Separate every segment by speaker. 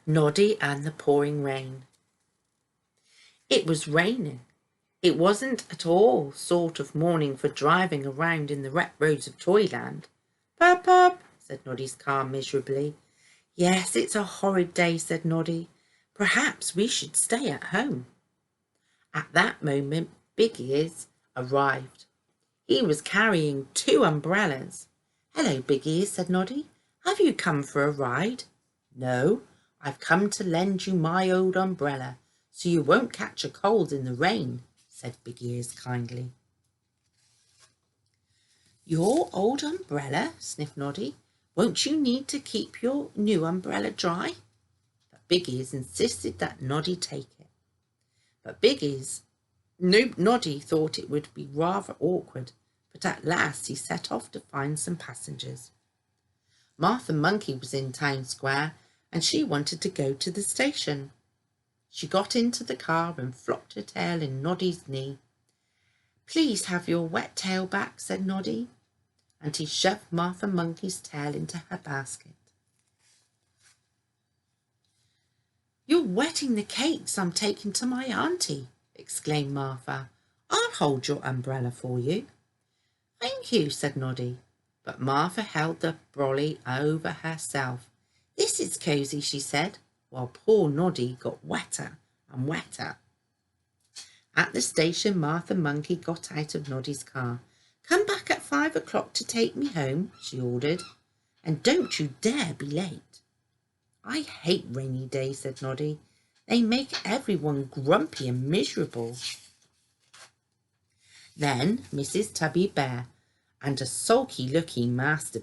Speaker 1: Noddy and the pouring rain. It was raining. It wasn't at all sort of morning for driving around in the wet roads of Toyland. Pop, pop, said Noddy's car miserably. Yes, it's a horrid day, said Noddy. Perhaps we should stay at home. At that moment, Big Ears arrived. He was carrying 2 umbrellas. Hello, Big Ears, said Noddy. Have you come for a ride? No, I've come to lend you my old umbrella, so you won't catch a cold in the rain, said Big Ears kindly. Your old umbrella, sniffed Noddy. Won't you need to keep your new umbrella dry? But Big Ears insisted that Noddy take it. But Noddy thought it would be rather awkward, but at last he set off to find some passengers. Martha Monkey was in Town Square, and she wanted to go to the station. She got into the car and flopped her tail in Noddy's knee. Please have your wet tail back, said Noddy, and he shoved Martha Monkey's tail into her basket. You're wetting the cakes I'm taking to my auntie, exclaimed Martha. I'll hold your umbrella for you. Thank you, said Noddy, but Martha held the brolly over herself. This is cosy, she said, while poor Noddy got wetter and wetter. At the station, Martha Monkey got out of Noddy's car. Come back at 5 o'clock to take me home, she ordered, and don't you dare be late. I hate rainy days, said Noddy. They make everyone grumpy and miserable. Then Mrs. Tubby Bear and a sulky-looking Master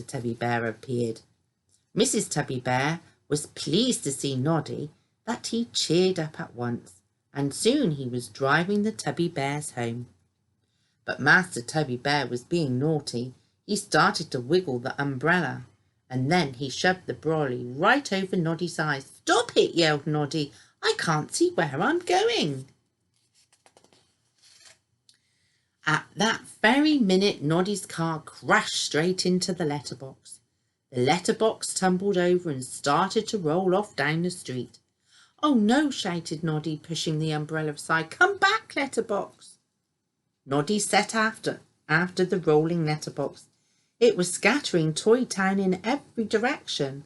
Speaker 1: Tubby Bear appeared. Mrs. Tubby Bear was pleased to see Noddy that he cheered up at once, and soon he was driving the Tubby Bears home. But Master Tubby Bear was being naughty. He started to wiggle the umbrella, and then he shoved the brolly right over Noddy's eyes. Stop it, yelled Noddy. I can't see where I'm going. At that very minute, Noddy's car crashed straight into the letterbox. The letterbox tumbled over and started to roll off down the street. Oh no, shouted Noddy, pushing the umbrella aside. Come back, letterbox. Noddy set after the rolling letterbox. It was scattering Toy Town in every direction.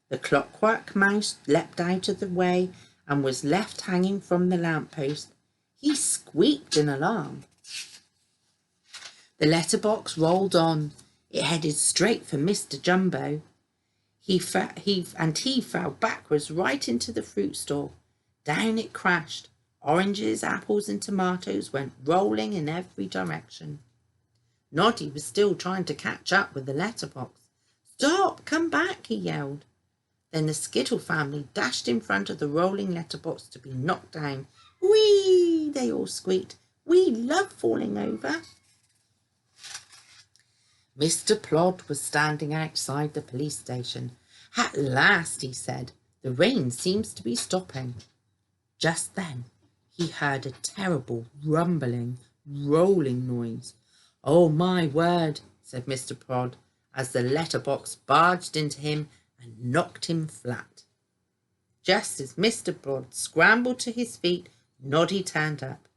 Speaker 1: The Clockwork Mouse leapt out of the way and was left hanging from the lamppost. He squeaked in alarm. The letterbox rolled on. It headed straight for Mr. Jumbo. He fell backwards right into the fruit store. Down it crashed. Oranges, apples and tomatoes went rolling in every direction. Noddy was still trying to catch up with the letterbox. Stop! Come back! He yelled. Then the Skittle family dashed in front of the rolling letterbox to be knocked down. Whee! They all squeaked. We love falling over. Mr. Plod was standing outside the police station. At last, he said, the rain seems to be stopping. Just then, he heard a terrible rumbling, rolling noise. Oh, my word, said Mr. Plod, as the letterbox barged into him and knocked him flat. Just as Mr. Plod scrambled to his feet, Noddy turned up.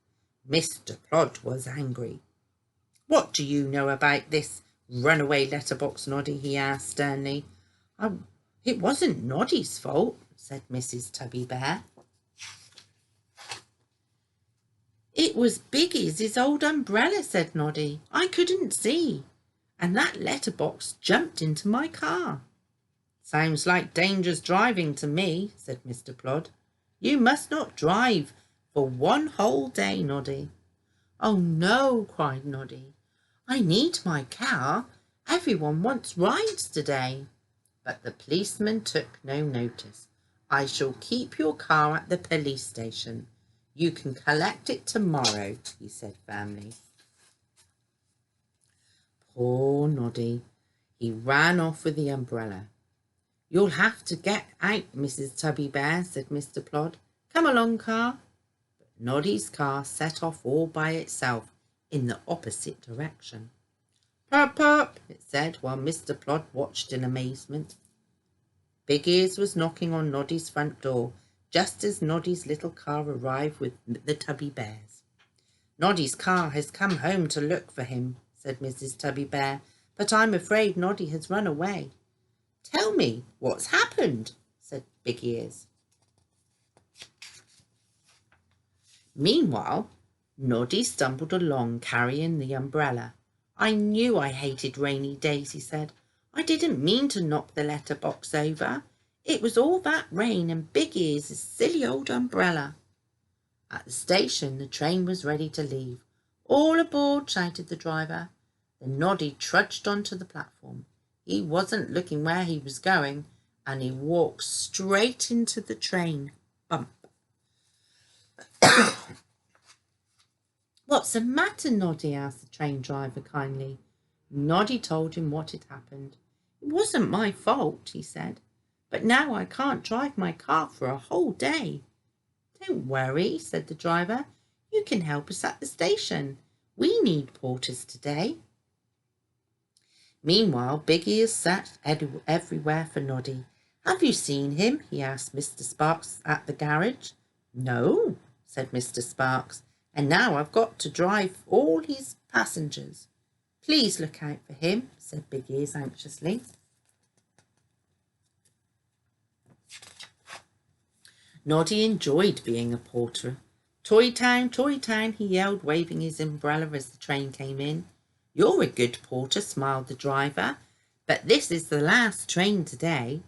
Speaker 1: Mr. Plod was angry. What do you know about this runaway letterbox, Noddy? He asked sternly. It wasn't Noddy's fault, said Mrs. Tubby Bear. It was Biggie's old umbrella, said Noddy. I couldn't see, and that letterbox jumped into my car. Sounds like dangerous driving to me, said Mr. Plod. You must not drive for one whole day, Noddy. Oh no, cried Noddy. I need my car. Everyone wants rides today. But the policeman took no notice. I shall keep your car at the police station. You can collect it tomorrow, he said firmly. Poor Noddy. He ran off with the umbrella. You'll have to get out, Mrs. Tubby Bear, said Mr. Plod. Come along, car. But Noddy's car set off all by itself in the opposite direction. Pop, pop, it said, while Mr. Plod watched in amazement. Big Ears was knocking on Noddy's front door just as Noddy's little car arrived with the Tubby Bears. "Noddy's car has come home to look for him," said Mrs. Tubby Bear, "but I'm afraid Noddy has run away." "Tell me what's happened," said Big Ears. Meanwhile, Noddy stumbled along carrying the umbrella. "I knew I hated rainy days," he said. "I didn't mean to knock the letterbox over. It was all that rain and Big Ears' silly old umbrella." At the station, the train was ready to leave. "All aboard," shouted the driver. Then Noddy trudged onto the platform. He wasn't looking where he was going, and he walked straight into the train. Bump. "What's the matter, Noddy?" asked the train driver kindly. Noddy told him what had happened. "It wasn't my fault," he said, "but now I can't drive my car for a whole day." "Don't worry," said the driver. "You can help us at the station. We need porters today." Meanwhile, Big Ears sat everywhere for Noddy. "Have you seen him?" he asked Mr. Sparks at the garage. "No," said Mr. Sparks, "and now I've got to drive all his passengers." "Please look out for him," said Big Ears anxiously. Noddy enjoyed being a porter. Toy Town, he yelled, waving his umbrella as the train came in. "You're a good porter," smiled the driver, "but this is the last train today."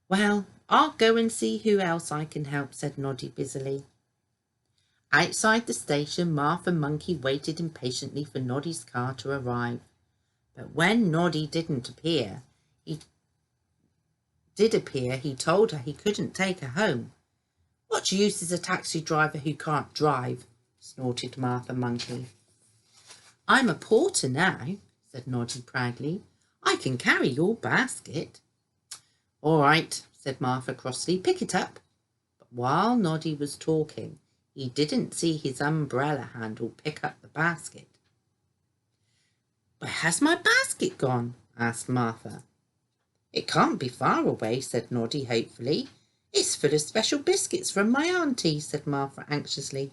Speaker 1: "Well, I'll go and see who else I can help," said Noddy busily. Outside the station, Martha Monkey waited impatiently for Noddy's car to arrive. But when Noddy did appear, he told her he couldn't take her home. "What use is a taxi driver who can't drive?" snorted Martha Monkey. "I'm a porter now," said Noddy proudly. "I can carry your basket." "All right," said Martha crossly, "pick it up." But while Noddy was talking, he didn't see his umbrella handle pick up the basket. "Where has my basket gone?" asked Martha. "It can't be far away," said Noddy hopefully. "It's full of special biscuits from my auntie," said Martha anxiously.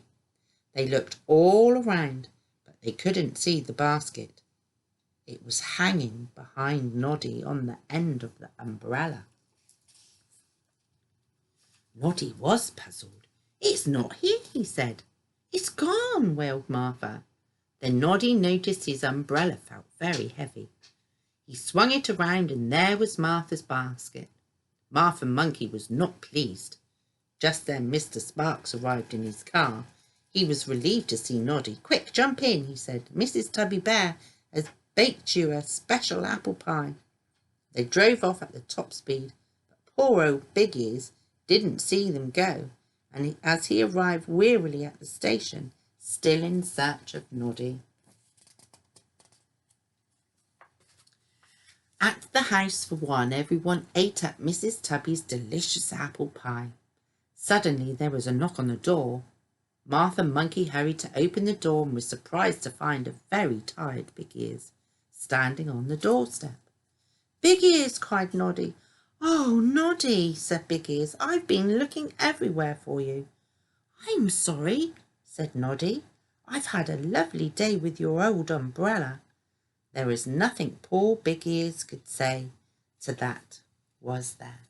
Speaker 1: They looked all around, but they couldn't see the basket. It was hanging behind Noddy on the end of the umbrella. Noddy was puzzled. "It's not here," he said. "It's gone," wailed Martha. Then Noddy noticed his umbrella felt very heavy. He swung it around and there was Martha's basket. Martha Monkey was not pleased. Just then Mr. Sparks arrived in his car. He was relieved to see Noddy. "Quick, jump in," he said. "Mrs. Tubby Bear has baked you a special apple pie." They drove off at the top speed, but poor old Big Ears didn't see them go, and as he arrived wearily at the station, still in search of Noddy. At the house for one, everyone ate up Mrs. Tubby's delicious apple pie. Suddenly there was a knock on the door. Martha Monkey hurried to open the door and was surprised to find a very tired Big Ears standing on the doorstep. "Big Ears!" cried Noddy. "Oh, Noddy," said Big Ears, "I've been looking everywhere for you." "I'm sorry," said Noddy. "I've had a lovely day with your old umbrella." There was nothing poor Big Ears could say to that, was there?